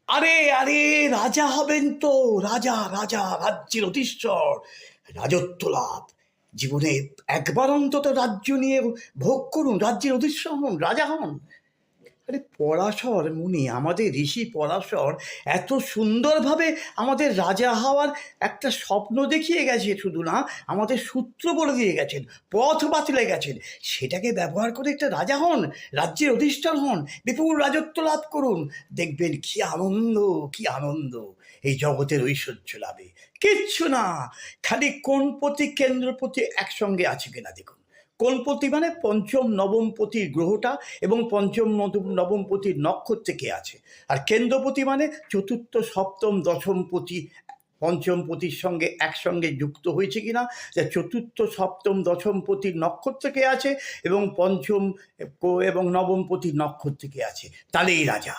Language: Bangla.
আরে আরে, রাজা হবেন তো? রাজা রাজা, রাজ্যের অধীশ্বর, রাজত্ব লাভ। জীবনে একবার অন্তত রাজ্য নিয়ে ভোগ করুন, রাজ্যের অধীশ্বর হন, রাজা হন। আরে পরাশর মুনি, আমাদের ঋষি পরাশর এত সুন্দরভাবে আমাদের রাজা হওয়ার একটা স্বপ্ন দেখিয়ে গেছে, শুধু না আমাদের সূত্র বলে দিয়ে গেছেন, পথ বাতলে গেছেন। সেটাকে ব্যবহার করে একটা রাজা হন, রাজ্যের অধিষ্ঠান হন, বিপুল রাজত্ব লাভ করুন। দেখবেন কি আনন্দ, কি আনন্দ এই জগতের ঐশ্বর্য লাভে। কিচ্ছু না, খালি কোণপতি কেন্দ্রপতি একসঙ্গে আছে কিনা দেখুন। কোণপতি মানে পঞ্চম নবমপতির গ্রহটা এবং পঞ্চম নবমপতির নক্ষত্রে কে আছে। আর কেন্দ্রপতি মানে চতুর্থ সপ্তম দশমপতি পঞ্চমপতির সঙ্গে একসঙ্গে যুক্ত হয়েছে কিনা, যে চতুর্থ সপ্তম দশমপতির নক্ষত্রে কে আছে এবং পঞ্চম এবং নবমপতির নক্ষত্রে কে আছে, তাহলেই রাজা।